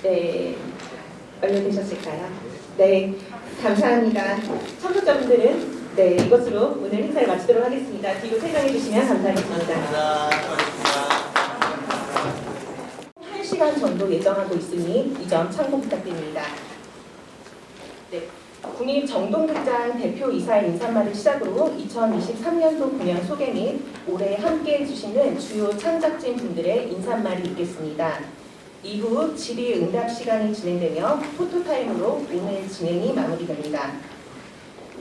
네, 완료되셨을까요? 네, 감사합니다. 참석자분들은 네, 이것으로 오늘 행사를 마치도록 하겠습니다. 뒤로 퇴장해 주시면 감사하겠습니다. 1시간 정도 예정하고 있으니 이 점 참고 부탁드립니다. 네, 국립정동극장 대표이사의 인사말을 시작으로 2023년도 공연 소개 및 올해 함께해 주시는 주요 창작진 분들의 인사말이 있겠습니다. 이후 질의응답 시간이 진행되며 포토타임으로 오늘 진행이 마무리됩니다.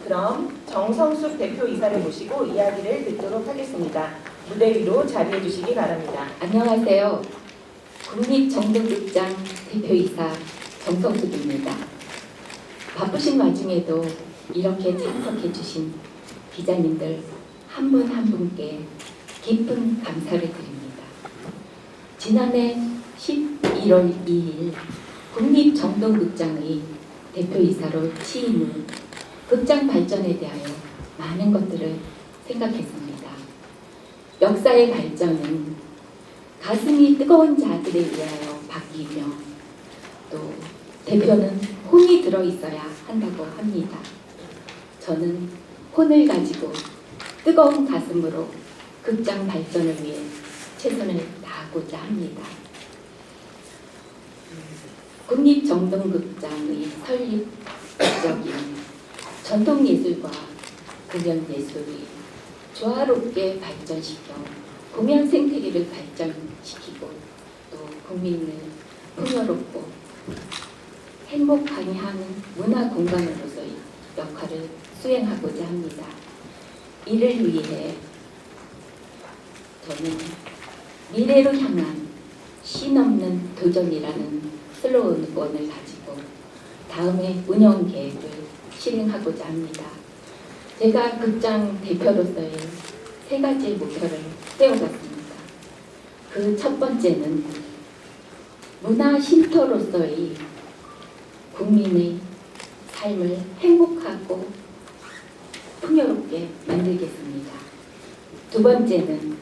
그럼 정성숙 대표이사를 모시고 이야기를 듣도록 하겠습니다. 무대 위로 자리해 주시기 바랍니다. 안녕하세요. 국립정동극장 대표이사 정성숙입니다. 바쁘신 와중에도 이렇게 참석해 주신 기자님들 한 분 한 분께 깊은 감사를 드립니다. 지난해 11월 2일 국립정동극장의 대표이사로 취임 후 극장 발전에 대하여 많은 것들을 생각했습니다. 역사의 발전은 가슴이 뜨거운 자들에 의하여 바뀌며 또 대표는 혼이 들어있어야 한다고 합니다. 저는 혼을 가지고 뜨거운 가슴으로 극장 발전을 위해 최선을 다하고자 합니다. 국립정동극장의 설립 목적인 전통예술과 공연예술이 조화롭게 발전시켜 공연 생태계를 발전시키고 또 국민을 풍요롭고 행복하게 하는 문화 공간으로서의 역할을 수행하고자 합니다. 이를 위해 저는 미래로 향한 신없는 도전이라는 슬로건을 가지고 다음의 운영 계획을 실행하고자 합니다. 제가 극장 대표로서의 3가지 목표를 세워봤습니다. 그 첫 번째는 문화 쉼터로서의 국민의 삶을 행복하고 풍요롭게 만들겠습니다. 두 번째는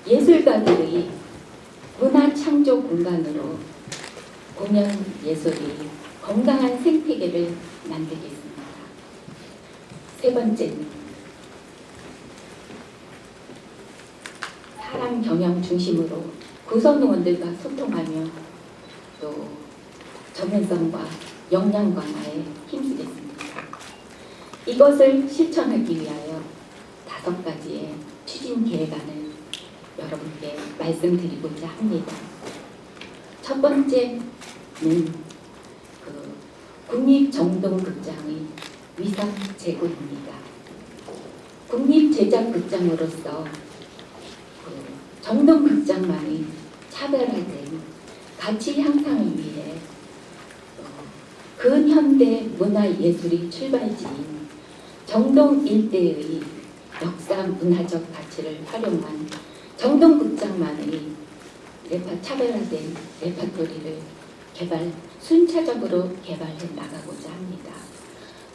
예술가들의 문화 창조 공간으로 공연 예술이 건강한 생태계를 만들겠습니다. 세 번째는 사람 경영 중심으로 구성원들과 소통하며 또 전문성과 역량 강화에 힘쓰겠습니다. 이것을 실천하기 위하여 5가지의 추진 계획안을 여러분께 말씀드리고자 합니다. 첫 번째는 국립정동극장의 위상 제고입니다. 국립제작극장으로서 정동극장만의 차별화된 가치 향상을 위해 근현대 문화예술의 출발지인 정동 일대의 역사 문화적 가치를 활용한 정동극장만의 차별화된 레퍼토리를 순차적으로 개발해 나가고자 합니다.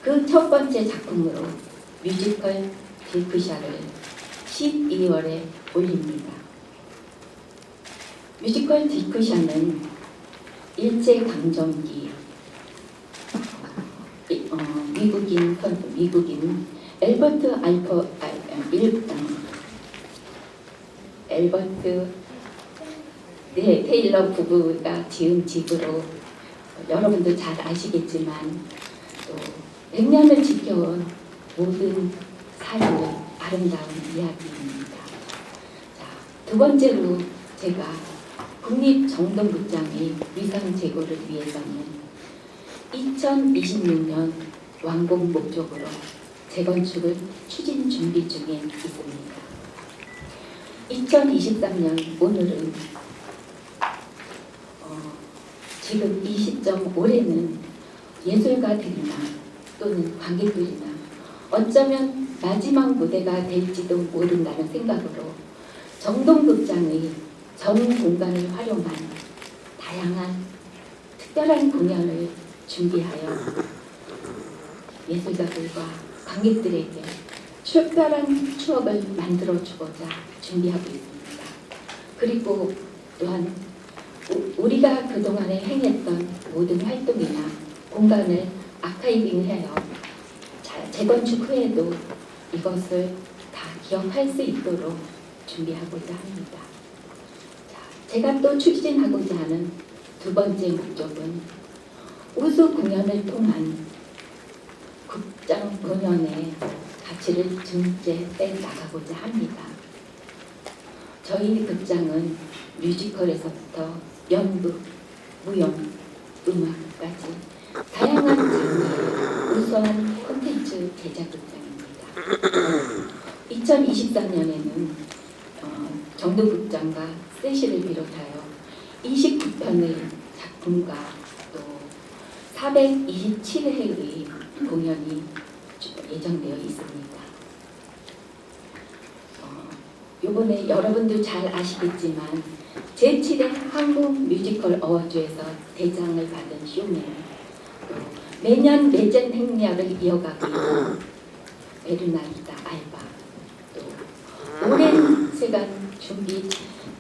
그 첫 번째 작품으로 뮤지컬 딜크샤를 12월에 올립니다. 뮤지컬 딜크샤는 일제강점기 미국인 엘버트 테일러 부부가 지은 집으로 여러분도 잘 아시겠지만 또 100년을 지켜온 모든 삶의 아름다운 이야기입니다. 자, 두 번째로 제가 국립정동극장의 위상 제고를 위해서는 2026년 완공 목적으로 재건축을 추진 준비 중에 있습니다. 2023년 오늘은 지금 이 시점 올해는 예술가들이나 또는 관객들이나 어쩌면 마지막 무대가 될지도 모른다는 생각으로 정동극장의 전 공간을 활용한 다양한 특별한 공연을 준비하여 예술가들과 관객들에게 특별한 추억을 만들어주고자 준비하고 있습니다. 그리고 또한 우리가 그동안에 행했던 모든 활동이나 공간을 아카이빙해요. 재건축 후에도 이것을 다 기억할 수 있도록 준비하고자 합니다. 제가 또 추진하고자 하는 두 번째 목적은 우수 공연을 통한 극장 본연의 가치를 증대해 나가고자 합니다. 저희 극장은 뮤지컬에서부터 연극, 무용, 음악까지 다양한 장르의 우수한 콘텐츠 제작 극장입니다. 2024년에는 정동극장과 세시를 비롯하여 29편의 작품과 또 427회의 공연이 예정되어 있습니다. 요번에 여러분도 잘 아시겠지만 제7회 한국 뮤지컬 어워즈에서 대장을 받은 쇼맨, 매년 레전 행렬을 이어가고 있는 베르나르다 알바, 또 오랜 시간 준비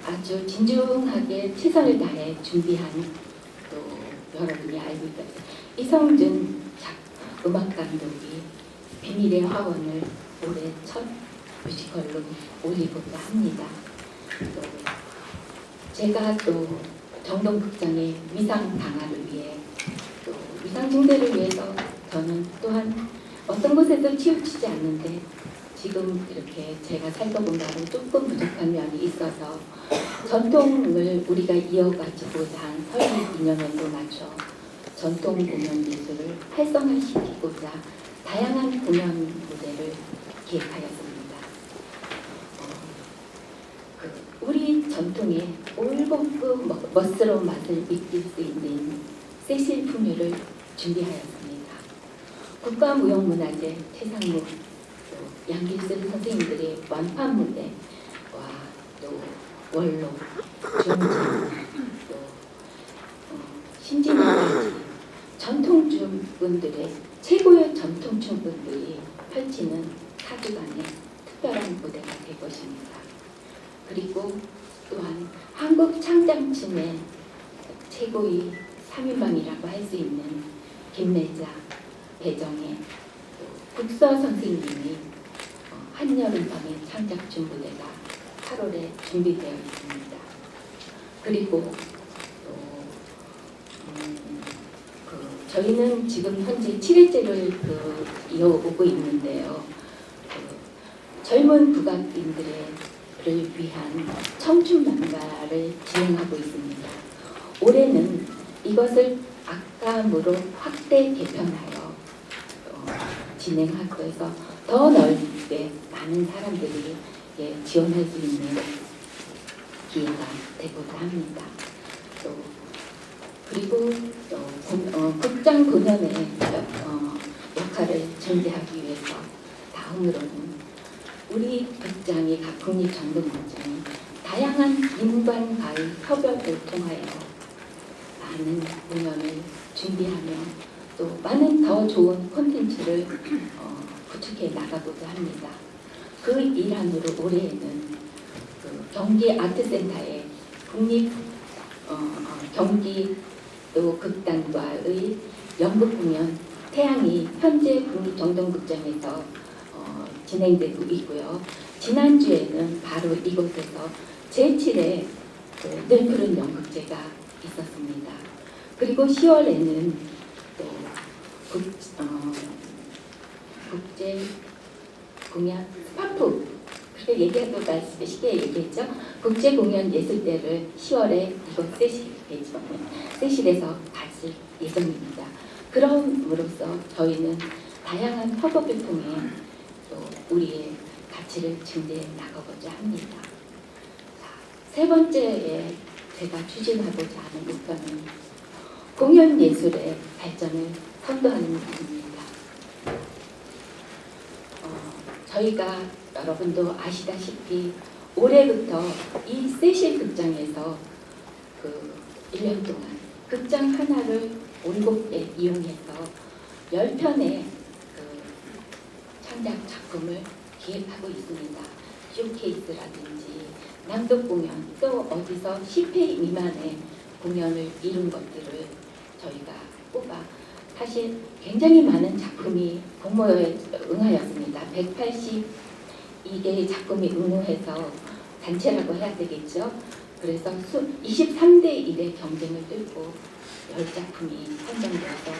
아주 진중하게 최선을 다해 준비한 또 여러분이 알고 있다 이성준 음악 감독이 비밀의 화원을 올해 첫 뮤지컬로 올리고자 합니다. 또 제가 또 정동극장의 위상 강화를 위해 또 위상 증대를 위해서 저는 또한 어떤 곳에도 치우치지 않는데 지금 이렇게 제가 살던 공간은 조금 부족한 면이 있어서 전통을 우리가 이어가지고자 한 설립 기념연도 맞춰 전통 공연 예술을 활성화시키고자 다양한 공연 무대를 기획하였습니다. 우리 전통의 올곧고 멋스러운 맛을 느낄 수 있는 세실 풍류를 준비하였습니다. 국가무형문화재 최상무 양길슬 선생님들의 완판 무대와 또 원로, 중진, 또 신진까지 전통주분들의 최고의 전통주분들이 펼치는 4주간의 특별한 무대가 될 것입니다. 그리고 또한 한국 창작춤의 최고의 3인방이라고 할 수 있는 김매자, 배정의 국서 선생님이 한여름밤의 창작춤 무대가 8월에 준비되어 있습니다. 그리고 저희는 지금 현재 7회째를 이어오고 있는데요. 젊은 국악인들을 위한 청춘 만가를 진행하고 있습니다. 올해는 이것을 악감으로 확대 개편하여 진행하고 해서 더 넓게 많은 사람들이 지원할 수 있는 기회가 되고자 합니다. 또 그리고 극장 공연의 역할을 전제하기 위해서 다음으로는 우리 극장이 각 국립정동극장이 다양한 민관과의 협업을 통하여 많은 공연을 준비하며 또 많은 더 좋은 콘텐츠를 구축해 나가고자 합니다. 그 일환으로 올해에는 경기 아트센터의 국립 경기 또 극단과의 연극 공연 태양이 현재 국립정동극장에서 진행되고 있고요. 지난주에는 바로 이곳에서 제7회 늘푸른 연극제가 있었습니다. 그리고 10월에는 또 국제 공연 스파프 그렇게 얘기하고 쉽게 얘기했죠. 국제 공연 예술대를 10월에 이곳 세실에서 가질 예정입니다. 그럼으로써 저희는 다양한 협업을 통해 또 우리의 가치를 증대해 나가고자 합니다. 세 번째에 제가 추진하고자 하는 목표는 공연 예술의 발전을 선도하는 부분입니다. 저희가 여러분도 아시다시피 올해부터 이 세실 극장에서 1년 동안 극장 하나를 7개 이용해서 10편의 창작 작품을 기획하고 있습니다. 쇼케이스라든지 낭독 공연 또 어디서 10회 미만의 공연을 이룬 것들을 저희가 뽑아 사실 굉장히 많은 작품이 공모에 응하였습니다. 182개의 작품이 응모해서 단체라고 해야 되겠죠. 그래서 23대 1의 경쟁을 뚫고 10작품이 선정되어서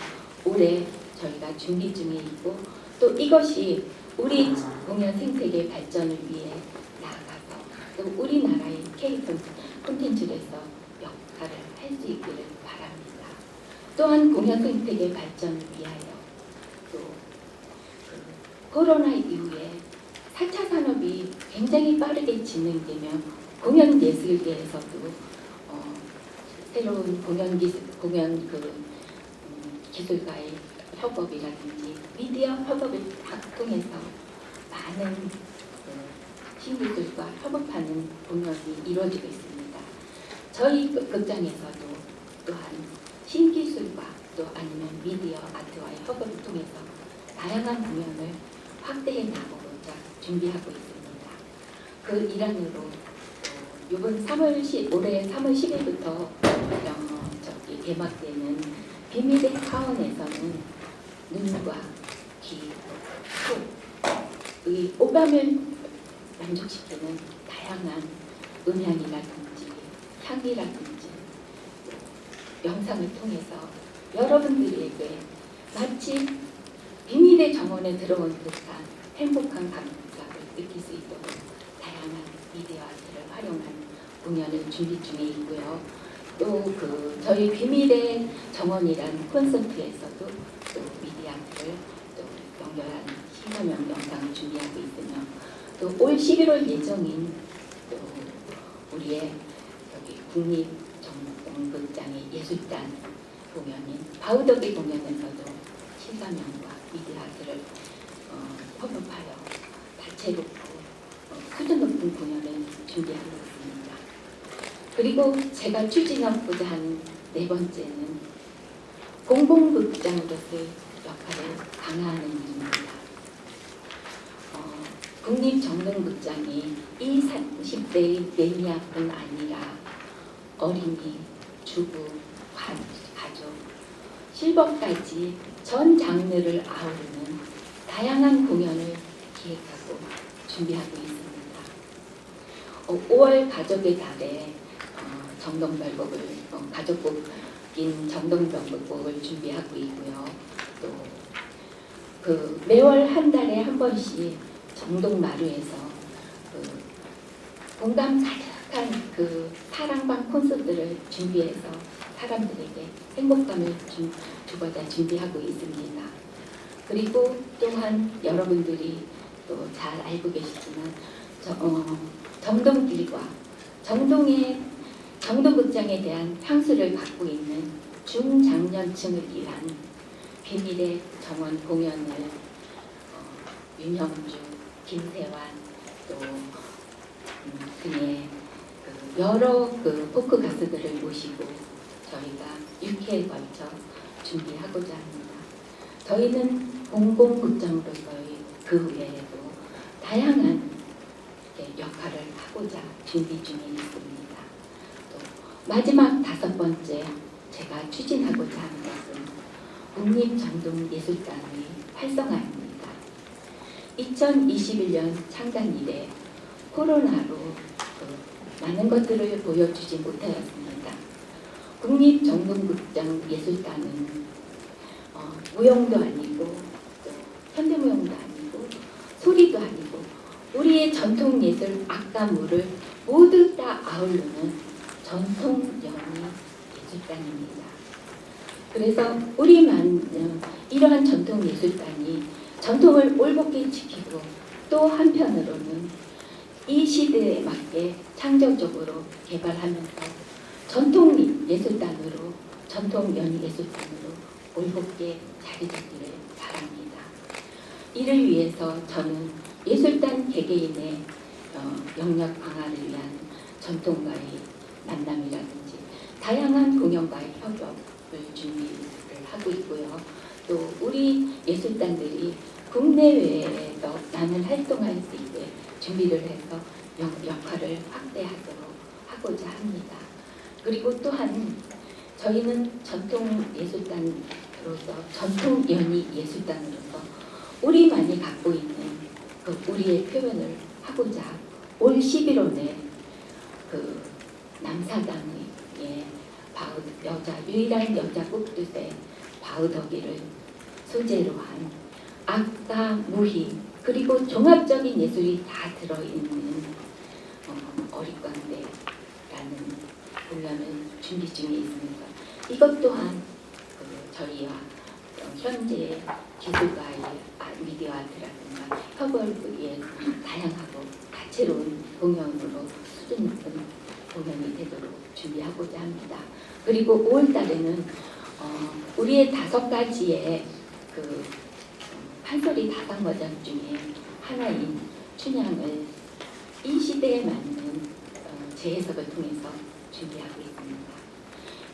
올해 저희가 준비 중에 있고 또 이것이 우리 공연 생태계 발전을 위해 나아가서 또 우리나라의 K 콘텐츠에서 역할을 할 수 있기를 바랍니다. 또한 공연 생태계 발전을 위하여 또 코로나 이후에 4차 산업이 굉장히 빠르게 진행되며 공연 예술계에서도 새로운 기술과의 협업이라든지 미디어 협업을 통해서 많은 신기술과 협업하는 공연이 이루어지고 있습니다. 저희 극장에서도 또한 신기술과 또 아니면 미디어 아트와의 협업을 통해서 다양한 공연을 확대해 나가고자 준비하고 있습니다. 그 일환으로 이번 올해 3월 10일부터 개막되는 비밀의 사원에서는 눈과 귀, 속의 오감을 만족시키는 다양한 음향이라든지 향이라든지 영상을 통해서 여러분들에게 마치 비밀의 정원에 들어온 듯한 행복한 감각을 느낄 수 있도록 다양한 미디어 아트를 활용한 공연을 준비 중에 있고요. 또 저희 비밀의 정원이란 콘서트에서도 또 미디어 아트를 또 연결한 실험형 영상을 준비하고 있으며 또 올 11월 예정인 또 우리의 여기 국립정동극장의 예술단 공연인 바우더비 공연에서도 실감형과 미디어 아트를 협업하여 다채롭고 수준 높은 공연을 준비하고 있습니다. 그리고 제가 추진하고자 하는 네 번째는 공공극장으로서의 역할을 강화하는 일입니다. 국립정동극장이 20, 30대의 매니아뿐 아니라 어린이, 주부, 가족, 실버까지 전 장르를 아우르는 다양한 공연을 기획하고 준비하고 있습니다. 5월 가족의 달에 가족복인 정동별곡을 준비하고 있고요. 또 매월 한 달에 한 번씩 정동마루에서 공감 가득한 사랑방 콘서트를 준비해서 사람들에게 행복감을 주고자 준비하고 있습니다. 그리고 또한 여러분들이 또 잘 알고 계시지만 정동길과 정동극장에 대한 향수를 갖고 있는 중장년층을 위한 비밀의 정원 공연을 윤형주, 김세환 또 그의 여러 포크 가수들을 모시고 저희가 6회에 걸쳐 준비하고자 합니다. 저희는 공공극장으로서의 그 외에도 다양한 역할을 하고자 준비 중에 있습니다. 또 마지막 5번째 제가 추진하고자 하는 것은 국립정동예술단의 활성화입니다. 2021년 창단 이래 코로나로 많은 것들을 보여주지 못하였습니다. 국립정동극장 예술단은 무용도 아니고 또 현대무용도 아니고 소리도 아니고 우리의 전통예술 악가무를 모두 다 아우르는 전통연희 예술단입니다. 그래서 이러한 전통예술단이 전통을 올곧게 지키고 또 한편으로는 이 시대에 맞게 창조적으로 개발하면서 전통예술단으로 전통연희예술단으로 올곧게 자리 잡기를 바랍니다. 이를 위해서 저는 예술단 개개인의 영역 강화를 위한 전통과의 만남이라든지 다양한 공연과의 협업을 준비를 하고 있고요. 또 우리 예술단들이 국내외에서 많은 활동할 수 있게 준비를 해서 역할을 확대하도록 하고자 합니다. 그리고 또한 저희는 전통예술단으로서 전통연희 예술단으로서 우리만이 갖고 있는 그 우리의 표현을 하고자 올 11월에 그 남사당의 유일한 여자 꽃두새 바우더기를 소재로 한 악가, 무희 그리고 종합적인 예술이 다 들어있는 어릿광대라는 공연을 준비 중에 있습니다. 이것 또한 저희와 현재 기술가의 미디어 아트라든가 협업을 위해 다양하고 다채로운 공연으로 수준 높은 공연이 되도록 준비하고자 합니다. 그리고 5월 달에는 우리의 5가지의 그 판소리 다방버전 중에 하나인 춘향을 이 시대에 맞는 재해석을 통해서 준비하고 있습니다.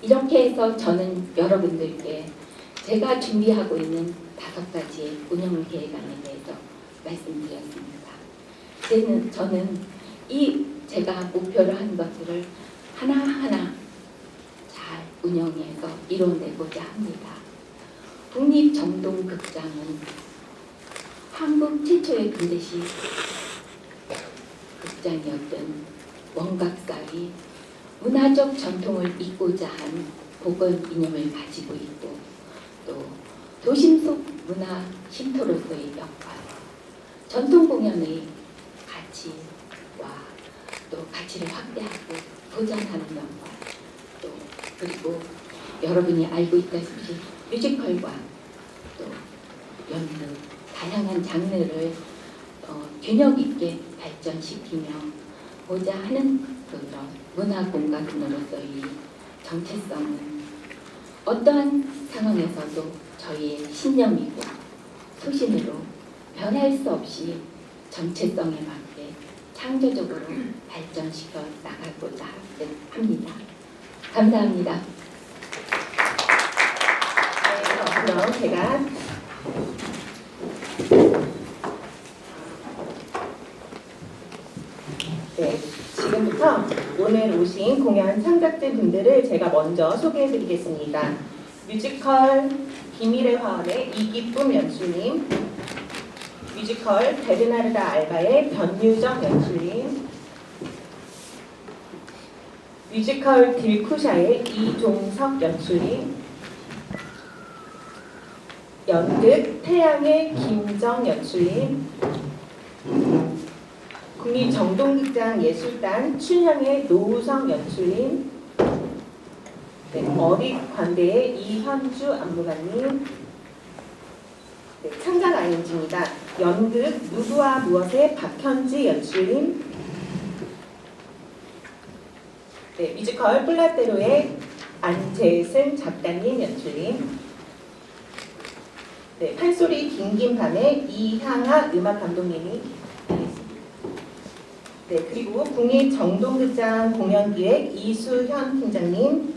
이렇게 해서 저는 여러분들께 제가 준비하고 있는 5가지의 운영 계획안에 대해서 말씀드렸습니다. 저는 이 제가 목표로 한 것들을 하나하나 잘 운영해서 이뤄내고자 합니다. 국립정동극장은 한국 최초의 근대시 극장이었던 원각사의 문화적 전통을 잇고자 한 복원 이념을 가지고 있고 또 도심 속 문화 쉼터로서의 역할, 전통 공연의 가치와 또 가치를 확대하고 보장하는 역할, 또 그리고 여러분이 알고 있다시피 뮤지컬과 또 연극 다양한 장르를 균형 있게 발전시키며 보자 하는 그런 문화 공간으로서의 정체성은 어떠한 상황에서도 저희의 신념이고 소신으로 변할 수 없이 정체성에 맞게 창조적으로 발전시켜 나가고자 합니다. 감사합니다. 네, 그럼 제가 지금부터 오늘 오신 공연 참가자 분들을 제가 먼저 소개해드리겠습니다. 뮤지컬 비밀의 화원의 이기쁨 연출님, 뮤지컬 베르나르다 알바의 변유정 연출님, 뮤지컬 딜쿠샤의 이종석 연출님, 연극 태양의 김정 연출님, 국립정동극장 예술단 춘향의 노우성 연출님, 어릿관대의 이현주 안무가님, 창작 ING입니다. 연극 누구와 무엇의 박현지 연출님, 뮤지컬 플라테로의 안재승 작가님 연출님, 판소리 긴긴 밤의 이향아 음악 감독님이 되겠습니다. 그리고 국립정동극장 공연기획 이수현 팀장님,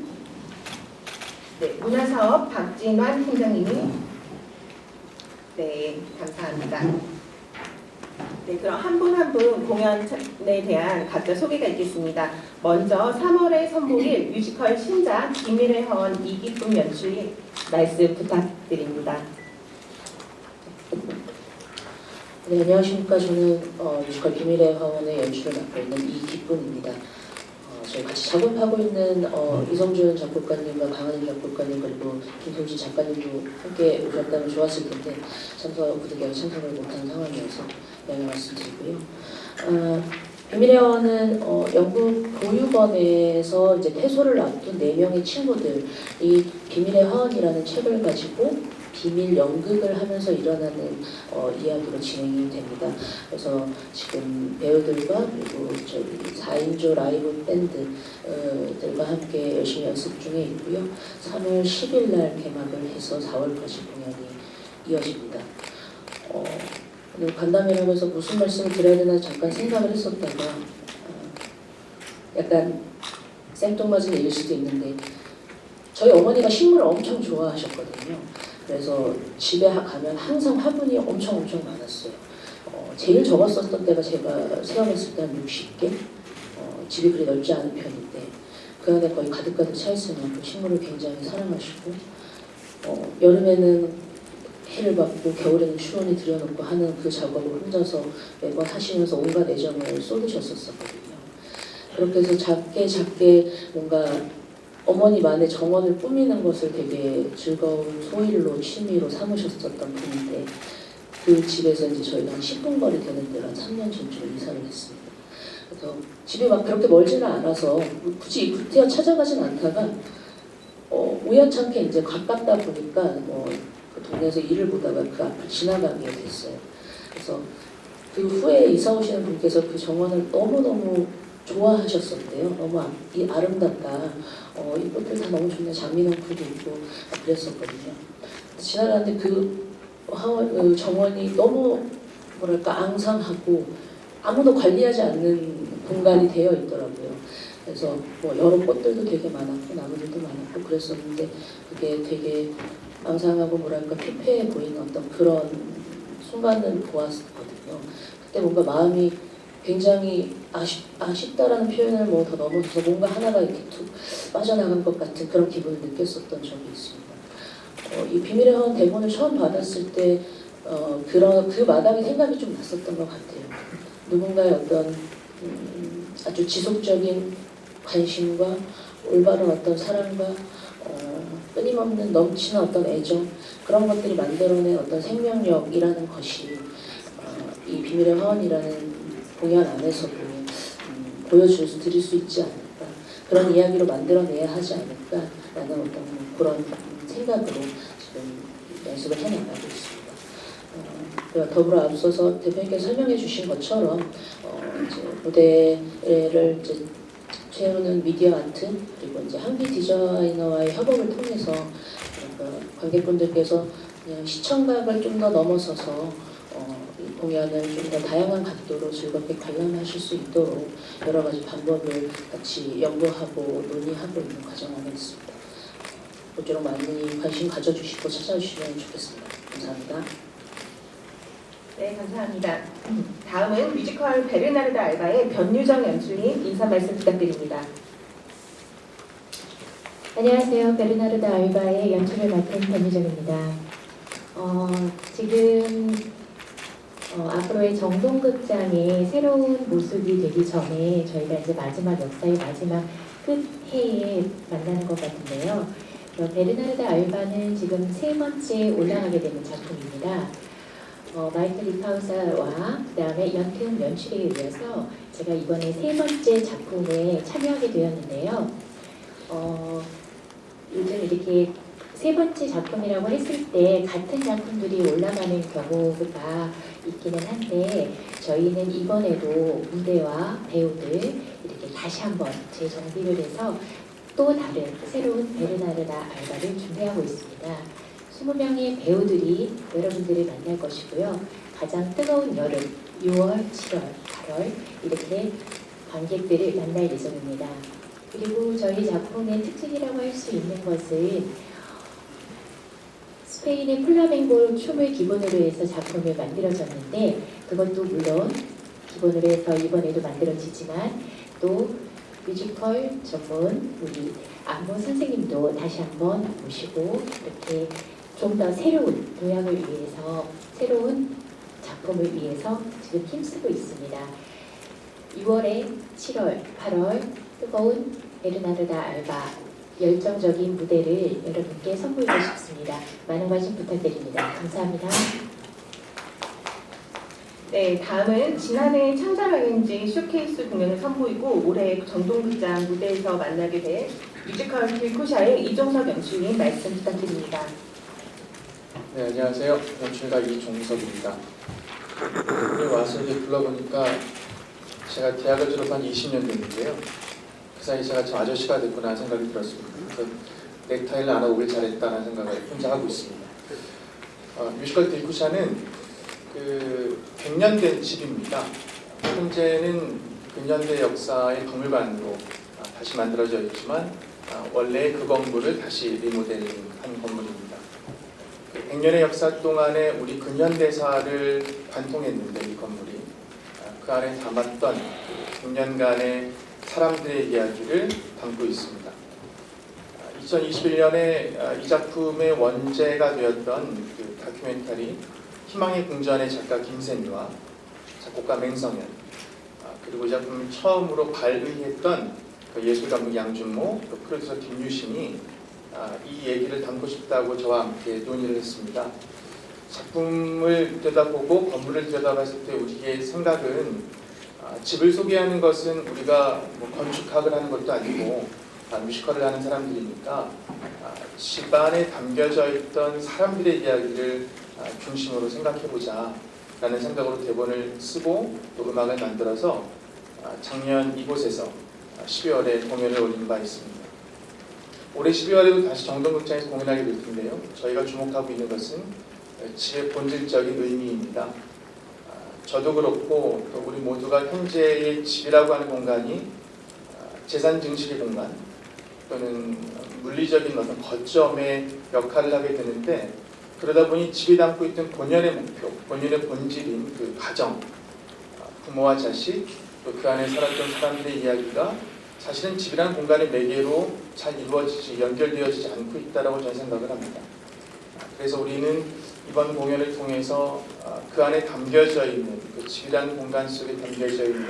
문화사업 박진환 팀장님이 감사합니다. 그럼 한 분 한 분 공연에 대한 각자 소개가 있겠습니다. 먼저 3월에 선보일 뮤지컬 신작 비밀의 화원 이기쁨 연출님 말씀 부탁드립니다. 네, 안녕하십니까. 저는 뮤지컬 비밀의 화원의 연출을 맡고 있는 이기쁨입니다. 저희 같이 작업하고 있는 이성준 작곡가님과 강한임 작곡가님 그리고 김성진 작가님도 함께 오셨다면 좋았을 텐데 부득이하게 참석을 못한 상황이어서 양해 말씀드리고요. 비밀의 화원은 영국 보육원에서 이제 퇴소를 앞둔 4명의 친구들이 비밀의 화원이라는 책을 가지고 비밀 연극을 하면서 일어나는 이야기로 진행이 됩니다. 그래서 지금 배우들과 그리고 저희 4인조 라이브 밴드들과 함께 열심히 연습 중에 있고요. 3월 10일 날 개막을 해서 4월까지 공연이 이어집니다. 오늘 간담회하면서 무슨 말씀을 드려야 되나 잠깐 생각을 했었다가 약간 생뚱맞은 얘기일 수도 있는데 저희 어머니가 식물을 엄청 좋아하셨거든요. 그래서 집에 가면 항상 화분이 엄청 많았어요. 제일 적었었던 때가 제가 생각했을 때 한 60개? 집이 그리 넓지 않은 편인데 그 안에 거의 가득가득 차 있을 만큼 식물을 굉장히 사랑하시고 여름에는 해를 받고 겨울에는 추원이 들여놓고 하는 그 작업을 혼자서 매번 하시면서 온갖 애정을 쏟으셨었거든요. 그렇게 해서 작게 뭔가 어머니만의 정원을 꾸미는 것을 되게 즐거운 소일로 취미로 삼으셨었던 분인데 그 집에서 이제 저희가 한 10분 거리 되는 데로 한 3년 전쯤에 이사를 했습니다. 그래서 집이 막 그렇게 멀지는 않아서 굳이 구태여 찾아가진 않다가 우연찮게 이제 가깝다 보니까 그 동네에서 일을 보다가 그 앞을 지나가게 됐어요. 그래서 그 후에 이사 오시는 분께서 그 정원을 너무너무 좋아하셨었대요. 너무 아름답다. 이 꽃들 다 너무 좋네. 장미넝쿨도 있고 그랬었거든요. 지나가는데 그 정원이 너무 뭐랄까 앙상하고 아무도 관리하지 않는 공간이 되어 있더라고요. 그래서 여러 꽃들도 되게 많았고 나무들도 많았고 그랬었는데 그게 되게 앙상하고 뭐랄까 피폐해 보이는 어떤 그런 순간을 보았거든요. 그때 뭔가 마음이 굉장히 아쉽다라는 표현을 더 넘어서서 뭔가 하나가 이렇게 툭 빠져나간 것 같은 그런 기분을 느꼈었던 적이 있습니다. 이 비밀의 화원 대본을 처음 받았을 때 그 마당에 생각이 좀 났었던 것 같아요. 누군가의 어떤 아주 지속적인 관심과 올바른 어떤 사랑과 끊임없는 넘치는 어떤 애정 그런 것들이 만들어낸 어떤 생명력이라는 것이 이 비밀의 화원이라는 공연 안에서도 드릴 수 있지 않을까 그런 이야기로 만들어내야 하지 않을까라는 어떤 그런 생각으로 지금 연습을 해나가고 있습니다. 더불어 앞서서 대표님께서 설명해 주신 것처럼 이제 무대를 이제 채우는 미디어 아트 그리고 이제 한기 디자이너와의 협업을 통해서 관객분들께서 그냥 시청각을 좀 더 넘어서서 이 공연을 좀 더 다양한 각도로 즐겁게 관람하실 수 있도록 여러 가지 방법을 같이 연구하고 논의하고 있는 과정 안에 있습니다. 모쪼록 많이 관심 가져주시고 찾아주시면 좋겠습니다. 감사합니다. 네, 감사합니다. 다음은 뮤지컬 베르나르다 알바의 변유정 연출님 인사 말씀 부탁드립니다. 안녕하세요. 베르나르다 알바의 연출을 맡은 변유정입니다. 지금 앞으로의 정동극장의 새로운 모습이 되기 전에 저희가 이제 마지막 역사의 마지막 끝해에 만나는 것 같은데요. 베르나르다 알바는 지금 3번째 올라가게 되는 작품입니다. 마이클 리파우사와 그 다음에 연태훈 연출에 의해서 제가 이번에 3번째 작품에 참여하게 되었는데요. 요즘 이렇게 3번째 작품이라고 했을 때 같은 작품들이 올라가는 경우가 있기는 한데 저희는 이번에도 무대와 배우들 이렇게 다시 한번 재정비를 해서 또 다른 새로운 베르나르다 알바를 준비하고 있습니다. 20명의 배우들이 여러분들을 만날 것이고요. 가장 뜨거운 여름, 6월, 7월, 8월 이렇게 관객들을 만날 예정입니다. 그리고 저희 작품의 특징이라고 할 수 있는 것은 스페인의 플라멩고 춤을 기본으로 해서 작품을 만들어졌는데 그것도 물론 기본으로 해서 이번에도 만들어지지만 또 뮤지컬 전문 우리 안무 선생님도 다시 한번 모시고 이렇게 좀 더 새로운 도약을 위해서 새로운 작품을 위해서 지금 힘쓰고 있습니다. 6월에 7월, 8월 뜨거운 베르나르다 알바 열정적인 무대를 여러분께 선보이고 싶습니다. 많은 관심 부탁드립니다. 감사합니다. 네, 다음은 지난해 창작여행지 쇼케이스 공연을 선보이고 올해 정동극장 무대에서 만나게 된 뮤지컬 길쿠샤의 이종석 연출님 말씀 부탁드립니다. 네, 안녕하세요. 연출가 이종석입니다. 오늘 와서 이제 불러보니까 제가 대학을 졸업한 20년 됐는데요. 그 사이 제가 저 아저씨가 됐구나 생각이 들었습니다. 그래서 넥타이를 안 하고 오길 잘했다는 생각을 혼자 하고 있습니다. 뮤지컬 길쿠샤는 100년 된 집입니다. 현재는 근현대 역사의 박물관으로 다시 만들어져 있지만 원래 그 건물을 다시 리모델링한 건물입니다. 100년의 역사 동안에 우리 근현대사를 관통했는데 이 건물이 그 안에 담았던 100년간의 사람들의 이야기를 담고 있습니다. 2021년에 이 작품의 원제가 되었던 그 다큐멘터리 희망의 궁전의 작가 김세미와 작곡가 맹성현, 그리고 이 작품을 처음으로 발의했던 그 예술감독 양준모, 그 프로듀서 김유신이 이 얘기를 담고 싶다고 저와 함께 논의를 했습니다. 작품을 들여다보고 건물을 들여다봤을 때 우리의 생각은 집을 소개하는 것은 우리가 뭐 건축학을 하는 것도 아니고 뮤지컬을 하는 사람들이니까 집안에 담겨져 있던 사람들의 이야기를 중심으로 생각해보자 라는 생각으로 대본을 쓰고 또 음악을 만들어서 작년 이곳에서 12월에 공연을 올린 바 있습니다. 올해 12월에도 다시 정동극장에서 공연하게 될 텐데요. 저희가 주목하고 있는 것은 집의 본질적인 의미입니다. 저도 그렇고 또 우리 모두가 현재의 집이라고 하는 공간이 재산 증식의 공간 또는 물리적인 어떤 거점의 역할을 하게 되는데, 그러다 보니 집이 담고 있던 본연의 목표, 본연의 본질인 그 가정, 부모와 자식, 또 그 안에 살았던 사람들의 이야기가 사실은 집이라는 공간의 매개로 잘 이루어지지, 연결되어지지 않고 있다고 저는 생각을 합니다. 그래서 우리는 이번 공연을 통해서 그 안에 담겨져 있는, 그 집이라는 공간 속에 담겨져 있는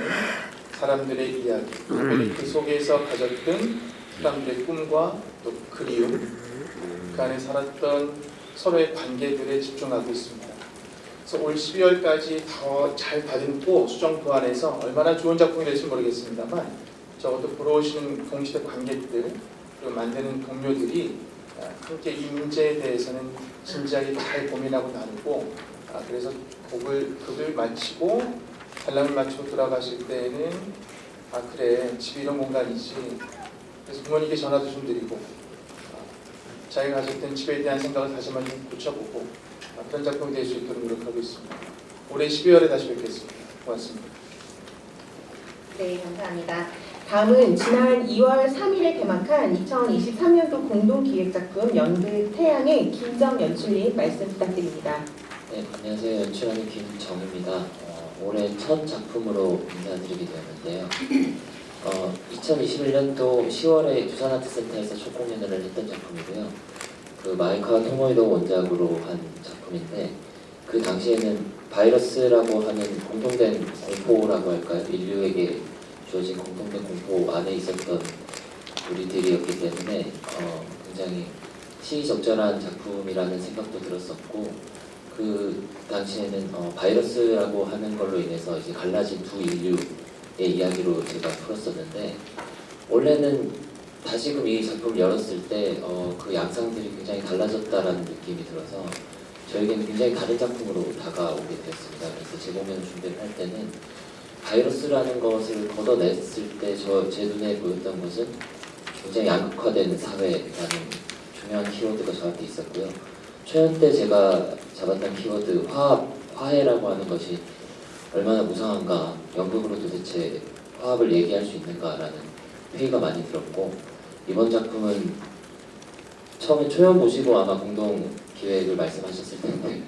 사람들의 이야기, 그 속에서 가졌던 사람들의 꿈과 또 그리움, 그 안에 살았던 서로의 관계들에 집중하고 있습니다. 그래서 올 12월까지 더 잘 다듬고 수정 보완해서 얼마나 좋은 작품이 될지 모르겠습니다만, 적어도 보러 오시는 동시대 관객들 그리고 만드는 동료들이 함께 이 문제에 대해서는 진지하게 잘 고민하고 나누고, 그래서 극을 마치고 관람을 마치고 돌아가실 때에는 그래, 집이 이런 공간이지, 그래서 부모님께 전화도 좀 드리고 자기가 가졌던 집에 대한 생각을 다시 한번 좀 고쳐보고 그런 작품이 될 수 있도록 노력하고 있습니다. 올해 12월에 다시 뵙겠습니다. 고맙습니다. 네, 감사합니다. 다음은 지난 2월 3일에 개막한 2023년도 공동기획작품 연극 태양의 김정 연출님 말씀 부탁드립니다. 네, 안녕하세요. 연출하는 김정입니다. 올해 첫 작품으로 인사드리게 되었는데요. 2021년도 10월에 두산아트센터에서 첫 공연을 했던 작품이고요. 그 마이카와 토모이도 원작으로 한 작품인데, 그 당시에는 바이러스라고 하는 공통된 공포라고 할까요? 인류에게 주어진 공통된 공포 안에 있었던 우리들이었기 때문에 굉장히 시의적절한 작품이라는 생각도 들었었고, 그 당시에는 바이러스라고 하는 걸로 인해서 이제 갈라진 두 인류의 이야기로 제가 풀었었는데, 원래는 다시금 이 작품을 열었을 때 그 양상들이 굉장히 달라졌다라는 느낌이 들어서 저에게는 굉장히 다른 작품으로 다가오게 되었습니다. 그래서 제 공연 준비를 할 때는 바이러스라는 것을 걷어냈을 때 제 눈에 보였던 것은 굉장히 양극화된 사회라는 중요한 키워드가 저한테 있었고요. 초연 때 제가 잡았던 키워드 화해라고 하는 것이 얼마나 무상한가, 연극으로 도대체 화합을 얘기할 수 있는가라는 회의가 많이 들었고, 이번 작품은 처음에 초연 보시고 아마 공동 기획을 말씀하셨을 텐데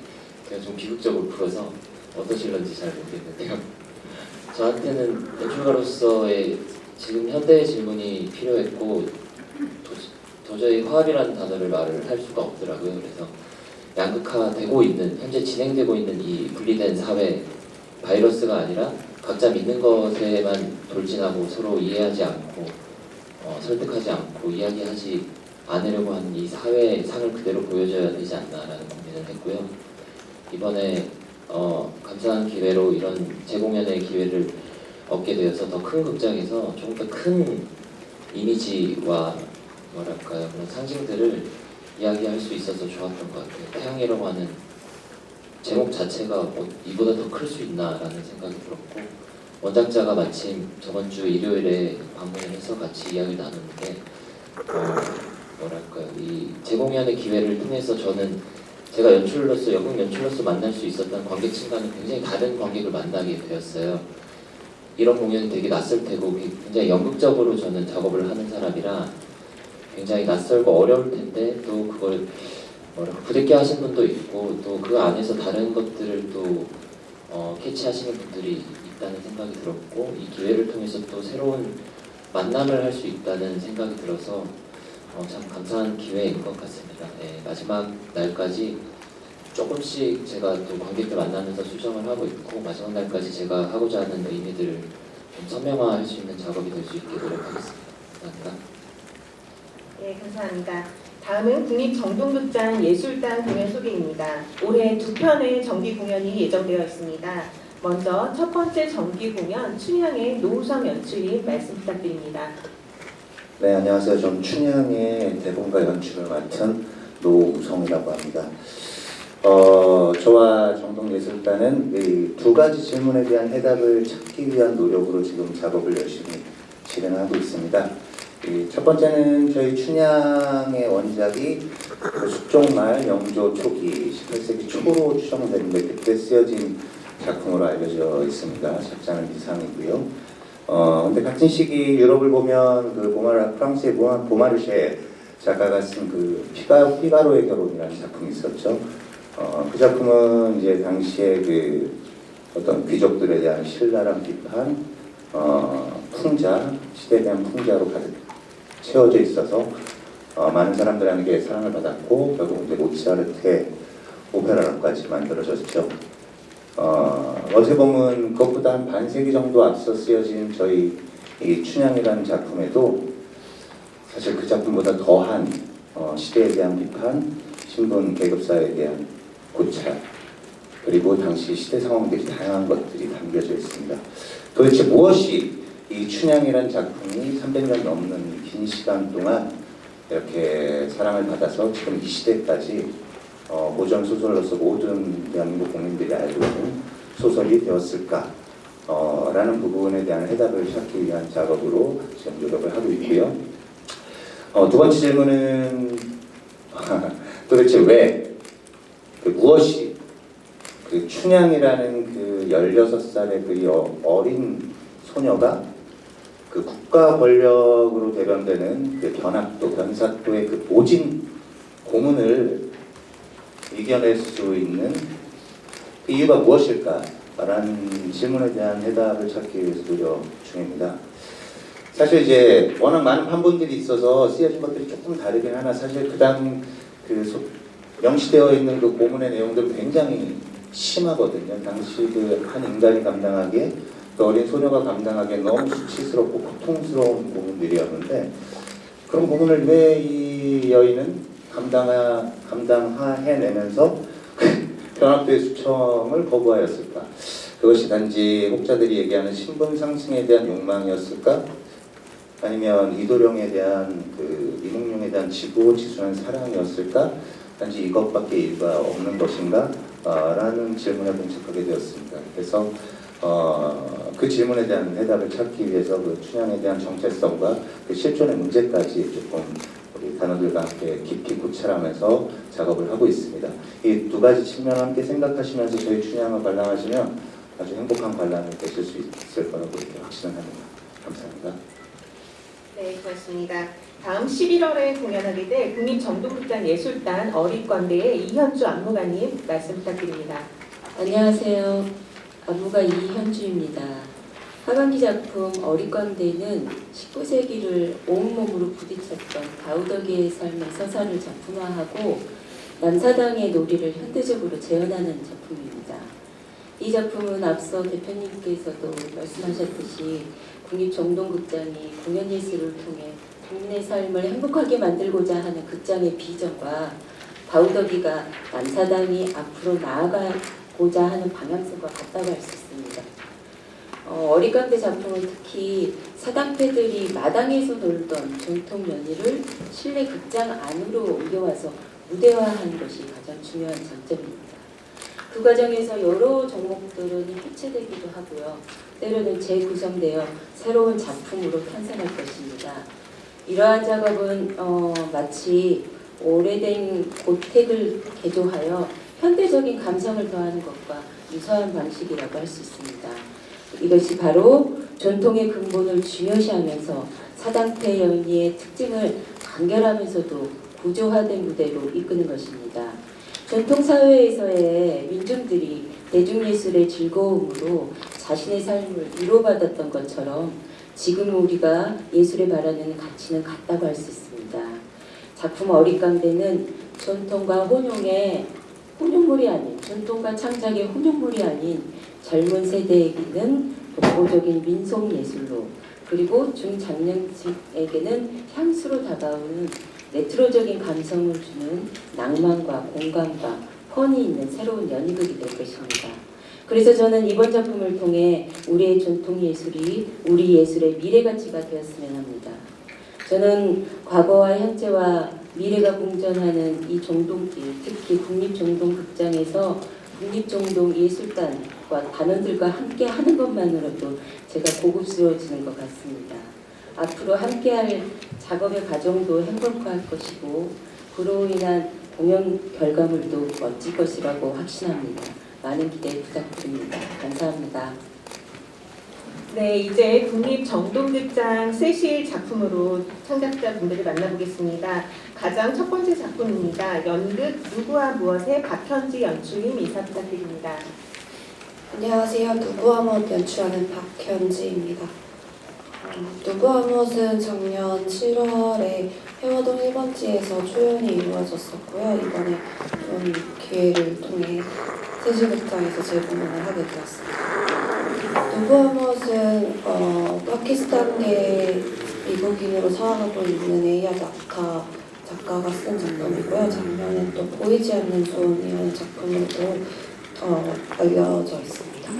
그냥 좀 비극적으로 풀어서 어떠실런지 잘 모르겠는데요. 저한테는 연출가로서의 지금 현대의 질문이 필요했고, 도저히 화합이라는 단어를 말을 할 수가 없더라고요. 그래서 양극화되고 있는, 현재 진행되고 있는 이 분리된 사회, 바이러스가 아니라 각자 믿는 것에만 돌진하고 서로 이해하지 않고 설득하지 않고 이야기하지 않으려고 하는 이 사회의 상을 그대로 보여줘야 되지 않나라는 고민을 했고요. 이번에 감사한 기회로 이런 재공연의 기회를 얻게 되어서 더 큰 극장에서 조금 더 큰 이미지와 뭐랄까요, 그런 상징들을 이야기할 수 있어서 좋았던 것 같아요. 태양이라고 하는 제목 자체가 이보다 더 클 수 있나라는 생각이 들었고, 원작자가 마침 저번 주 일요일에 방문을 해서 같이 이야기를 나누는데 뭐랄까요, 이 재공연의 기회를 통해서 저는 제가 연출로서, 연극 연출로서 만날 수 있었던 관객층과는 굉장히 다른 관객을 만나게 되었어요. 이런 공연이 되게 낯설 테고 굉장히 연극적으로 저는 작업을 하는 사람이라 굉장히 낯설고 어려울 텐데, 또 그걸 부대껴 하신 분도 있고 또 그 안에서 다른 것들을 또 캐치하시는 분들이 있다는 생각이 들었고, 이 기회를 통해서 또 새로운 만남을 할 수 있다는 생각이 들어서 참 감사한 기회인 것 같습니다. 예, 마지막 날까지 조금씩 제가 또 관객들 만나면서 수정을 하고 있고 마지막 날까지 제가 하고자 하는 의미들을 좀 선명화할 수 있는 작업이 될 수 있게 노력하겠습니다. 감사합니다. 네, 감사합니다. 다음은 국립정동극장 예술단 공연 소개입니다. 올해 2편의 정기 공연이 예정되어 있습니다. 먼저 첫 번째 정기 공연 춘향의 노우성 연출님 말씀 부탁드립니다. 네, 안녕하세요. 저는 춘향의 대본과 연출을 맡은 노우성이라고 합니다. 저와 정동예술단은 이 두 가지 질문에 대한 해답을 찾기 위한 노력으로 지금 작업을 열심히 진행하고 있습니다. 첫 번째는 저희 춘향의 원작이 숙종말 영조 초기 18세기 초로 추정되는데 그때 쓰여진 작품으로 알려져 있습니다. 작자는 이상이고요. 근데 같은 시기 유럽을 보면 프랑스의 보마르쉐 작가가 쓴 피가로의 결혼이라는 작품이 있었죠. 그 작품은 이제 당시에 어떤 귀족들에 대한 신랄한 비판, 풍자, 시대에 대한 풍자로 가득 채워져 있어서 많은 사람들에게 사랑을 받았고 결국 이제 모차르트의 오페라로까지 만들어졌죠. 어떻게 보면 그것보다 한 반세기 정도 앞서 쓰여진 저희 이 춘향이라는 작품에도 사실 그 작품보다 더한 시대에 대한 비판, 신분 계급사에 대한 고찰, 그리고 당시 시대 상황들이 다양한 것들이 담겨져 있습니다. 도대체 무엇이 이 춘향이라는 작품이 300년 넘는 긴 시간 동안 이렇게 사랑을 받아서 지금 이 시대까지 고전 소설로서 모든 대한민국 국민들이 알고 있는 소설이 되었을까? 라는 부분에 대한 해답을 찾기 위한 작업으로 지금 노력을 하고 있고요. 두 번째 질문은 도대체 왜, 무엇이 춘향이라는 16살의 어린 소녀가 국가 권력으로 대변되는 변학도, 변사또의 모진 고문을 이겨낼 수 있는 그 이유가 무엇일까? 라는 질문에 대한 해답을 찾기 위해서 노력 중입니다. 사실 이제 워낙 많은 판본들이 있어서 쓰여진 것들이 조금 다르긴 하나 사실 명시되어 있는 그 고문의 내용들은 굉장히 심하거든요. 당시 한 인간이 감당하기에 또 어린 소녀가 감당하기에 너무 수치스럽고 고통스러운 고문들이었는데 그런 고문을 왜 이 여인은 감당해내면서 변학도의 수청을 거부하였을까? 그것이 단지 혹자들이 얘기하는 신분 상승에 대한 욕망이었을까? 아니면 이도령에 대한 이몽룡에 대한 지고지순한 사랑이었을까? 단지 이것밖에 이유가 없는 것인가? 라는 질문에 봉착하게 되었습니다. 그래서 그 질문에 대한 해답을 찾기 위해서 춘향에 대한 정체성과 실존의 문제까지 조금 우리 단원들과 함께 깊이 고찰하면서 작업을 하고 있습니다. 이 두 가지 측면을 함께 생각하시면서 저희 춘향을 관람하시면 아주 행복한 관람이 되실 수 있을 거라고 이렇게 확신을 합니다. 감사합니다. 네, 고맙습니다. 다음 11월에 공연하게 될 국립정동극장 예술단 어릿건대의 이현주 안무가님 말씀 부탁드립니다. 안녕하세요. 안무가 이현주입니다. 하반기 작품 어릿건대는 19세기를 온몸으로 부딪혔던 다우더기의 삶의 서사를 작품화하고 남사당의 놀이를 현대적으로 재현하는 작품입니다. 이 작품은 앞서 대표님께서도 말씀하셨듯이 국립정동극장이 공연예술을 통해 국민의 삶을 행복하게 만들고자 하는 극장의 비전과 다우더기가 남사당이 앞으로 나아가고자 하는 방향성과 같다고 할 수 있습니다. 어릿건대 작품은 특히 사당패들이 마당에서 놀던 전통 연희를 실내 극장 안으로 옮겨와서 무대화하는 것이 가장 중요한 장점입니다. 그 과정에서 여러 종목들은 해체되기도 하고요. 때로는 재구성되어 새로운 작품으로 탄생할 것입니다. 이러한 작업은 마치 오래된 고택을 개조하여 현대적인 감성을 더하는 것과 유사한 방식이라고 할 수 있습니다. 이것이 바로 전통의 근본을 중요시하면서 사당패 연희의 특징을 간결하면서도 구조화된 무대로 이끄는 것입니다. 전통사회에서의 민중들이 대중예술의 즐거움으로 자신의 삶을 위로받았던 것처럼 지금 우리가 예술에 바라는 가치는 같다고 할 수 있습니다. 작품 어릿광대는 전통과 혼용물이 아닌 전통과 창작의 혼용물이 아닌 젊은 세대에게는 독보적인 민속 예술로 그리고 중장년층에게는 향수로 다가오는 레트로적인 감성을 주는 낭만과 공감과 펀이 있는 새로운 연극이 될 것입니다. 그래서 저는 이번 작품을 통해 우리의 전통 예술이 우리 예술의 미래 가치가 되었으면 합니다. 저는 과거와 현재와 미래가 공존하는 이 종동길, 특히 국립종동극장에서 국립종동예술단과 단원들과 함께 하는 것만으로도 제가 고급스러워지는 것 같습니다. 앞으로 함께할 작업의 과정도 행복할 것이고 그로 인한 공연 결과물도 멋질 것이라고 확신합니다. 많은 기대 부탁드립니다. 감사합니다. 네, 이제 국립정동극장 세실 작품으로 창작자분들을 만나보겠습니다. 가장 첫 번째 작품입니다. 연극 누구와 무엇의 박현지 연출님 인사 부탁드립니다. 안녕하세요. 누구와 무엇 연출하는 박현지입니다. 누구와 무엇은 작년 7월에 해화동 1번지에서 초연이 이루어졌었고요. 이번에 이런 기회를 통해 세실극장에서 재공연을 하게 되었습니다. 누구와 무엇은 파키스탄계 미국인으로 살아가고 있는 에이야 나타 작가가 쓴 작품이고요. 작년에 또 보이지 않는 손이라는 작품으로 알려져 있습니다.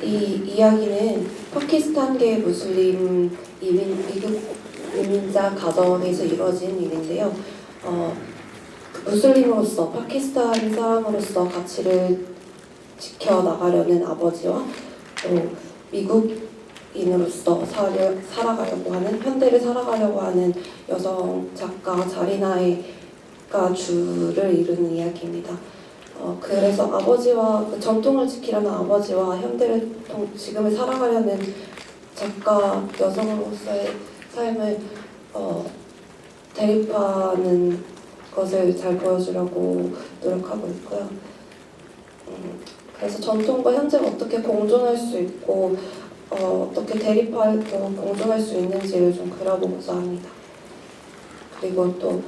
이 이야기는 파키스탄계 무슬림 미국 이민자 가정에서 이루어진 일인데요. 무슬림으로서 파키스탄 사람으로서 가치를 지켜나가려는 아버지와 또 미국인으로서 살아가려고 하는 현대를 살아가려고 하는 여성 작가 자리나가 주를 이루는 이야기입니다. 그래서 아버지와 전통을 지키려는 아버지와 현대를 지금을 살아가려는 작가 여성으로서의 삶을 대립하는 것을 잘 보여주려고 노력하고 있고요. 그래서 전통과 현재가 어떻게 공존할 수 있고 어떻게 대립하고 공존할 수 있는지를 좀 그려보고자 합니다. 그리고 또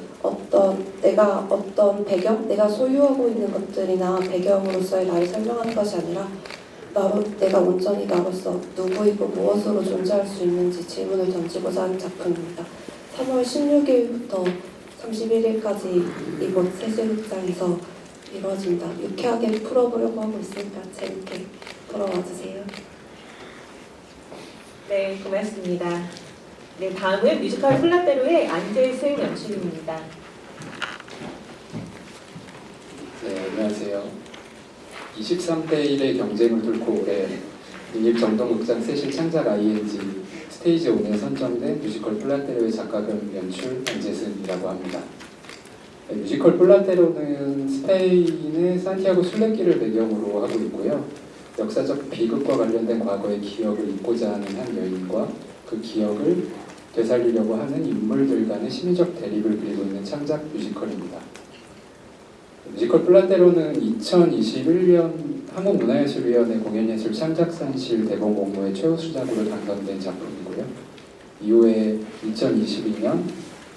내가 어떤 배경, 내가 소유하고 있는 것들이나 배경으로서의 나를 설명하는 것이 아니라 내가 온전히 나로서 누구이고 무엇으로 존재할 수 있는지 질문을 던지고자 하는 작품입니다. 3월 16일부터 31일까지 이곳 세실극장에서 이루어집니다. 유쾌하게 풀어보려고 하고 있으니까 재밌게 보러 와주세요. 네, 고맙습니다. 네, 다음은 뮤지컬 플라테로의 안재승 연출입니다. 네, 안녕하세요. 23대 1의 경쟁을 뚫고 올해 국립정동극장 세실 창작 ING 스테이지 5에 선정된 뮤지컬 플라테로의 작가 겸 연출 안재승이라고 합니다. 네, 뮤지컬 플라테로는 스페인의 산티아고 순례길을 배경으로 하고 있고요. 역사적 비극과 관련된 과거의 기억을 잊고자 하는 한 여인과 그 기억을 되살리려고 하는 인물들 간의 심리적 대립을 그리고 있는 창작 뮤지컬입니다. 뮤지컬 플라테로는 2021년 한국문화예술위원회 공연예술 창작산실 대본 공모의 최우수작으로 당선된 작품이고요. 이후에 2022년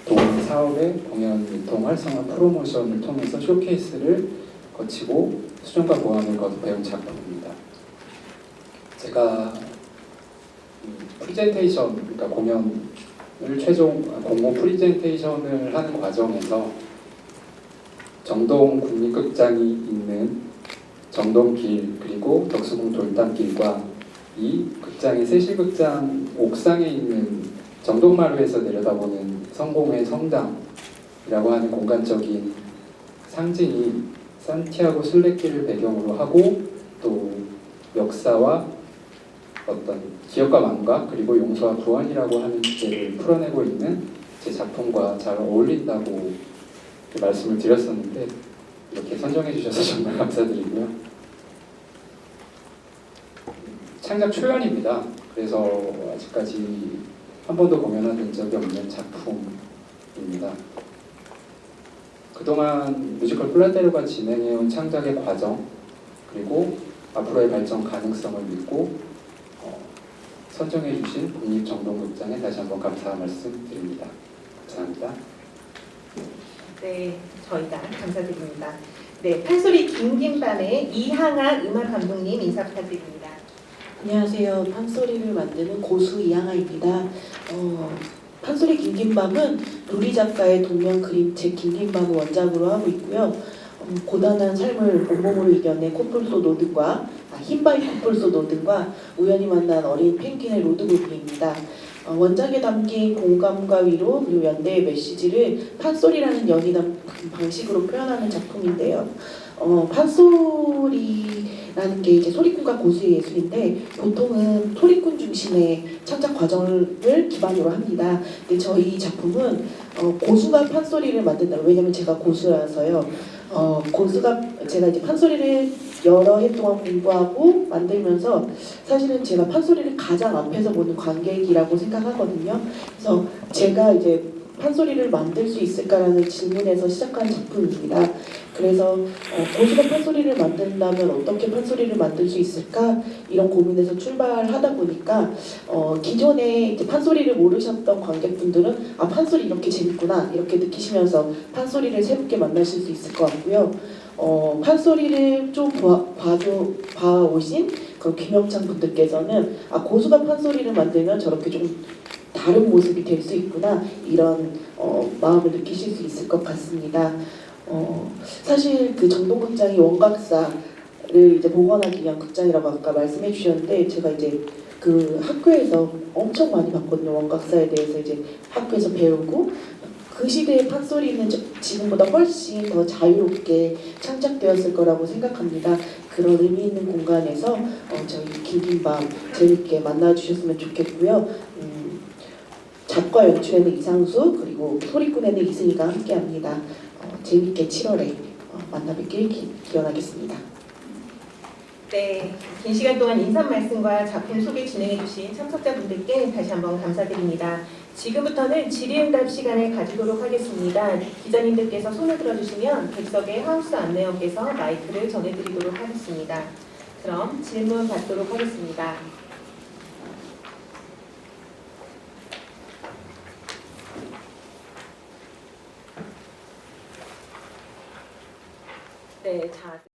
동인 사업의 공연 유통 활성화 프로모션을 통해서 쇼케이스를 거치고 수정과 보완을 거듭해온 작품입니다. 제가 프리젠테이션, 그러니까 공연을 최종 공모 프리젠테이션을 하는 과정에서 정동 국립극장이 있는 정동길 그리고 덕수궁 돌담길과 이 극장의 세실극장 옥상에 있는 정동마루에서 내려다보는 성공회 성당이라고 하는 공간적인 상징이 산티아고 순례길을 배경으로 하고 또 역사와 어떤 기억과 망각 그리고 용서와 구원이라고 하는 주제를 풀어내고 있는 제 작품과 잘 어울린다고 말씀을 드렸었는데 이렇게 선정해 주셔서 정말 감사드리고요. 창작 초연입니다. 그래서 아직까지 한 번도 공연한 적이 없는 작품입니다. 그동안 뮤지컬 플라테로가 진행해온 창작의 과정 그리고 앞으로의 발전 가능성을 믿고 선정해 주신 국립정동극장에 다시 한번 감사 말씀드립니다. 감사합니다. 네, 저희가 감사드립니다. 네, 판소리 긴긴밤의 이항아 음악 감독님 인사 부탁드립니다. 안녕하세요. 판소리를 만드는 고수 이항아입니다. 판소리 긴긴밤은 루리 작가의 동명 그림책 긴긴밤을 원작으로 하고 있고요. 고단한 삶을 온몸으로 이겨낸 코뿔소 노든과 흰바위 코뿔소 노든과 우연히 만난 어린 펭귄의 로드무비입니다. 원작에 담긴 공감과 위로 그리고 연대의 메시지를 판소리라는 연이담 방식으로 표현하는 작품인데요. 판소리라는 게 이제 소리꾼과 고수의 예술인데 보통은 소리꾼 중심의 창작 과정을 기반으로 합니다. 근데 저희 작품은 고수가 판소리를 만든다. 왜냐면 제가 고수라서요. 고수가 제가 이제 판소리를 여러 해 동안 공부하고 만들면서 사실은 제가 판소리를 가장 앞에서 보는 관객이라고 생각하거든요. 그래서 제가 이제 판소리를 만들 수 있을까라는 질문에서 시작한 작품입니다. 그래서 고수가 판소리를 만든다면 어떻게 판소리를 만들 수 있을까 이런 고민에서 출발하다 보니까 기존에 이제 판소리를 모르셨던 관객분들은 아 판소리 이렇게 재밌구나 이렇게 느끼시면서 판소리를 새롭게 만나실 수 있을 것 같고요. 판소리를 좀 봐오신 그 김영창 분들께서는 아 고수가 판소리를 만들면 저렇게 좀 다른 모습이 될 수 있구나 이런 마음을 느끼실 수 있을 것 같습니다. 사실 그 정동극장이 원각사를 이제 복원하기 위한 극장이라고 아까 말씀해 주셨는데 제가 이제 그 학교에서 엄청 많이 봤거든요. 원각사에 대해서 이제 학교에서 배우고 그 시대의 판소리는 지금보다 훨씬 더 자유롭게 창작되었을 거라고 생각합니다. 그런 의미 있는 공간에서 저희 긴긴밤 재밌게 만나주셨으면 좋겠고요. 작과 연출에는 이상수 그리고 소리꾼에는 이승희가 함께합니다. 재밌게 7월에 만나 뵙길 기원하겠습니다. 네, 긴 시간 동안 인사 말씀과 작품 소개 진행해 주신 참석자분들께 다시 한번 감사드립니다. 지금부터는 질의응답 시간을 가지도록 하겠습니다. 기자님들께서 손을 들어주시면 객석의 하우스 안내원께서 마이크를 전해드리도록 하겠습니다. 그럼 질문 받도록 하겠습니다. 네, 자.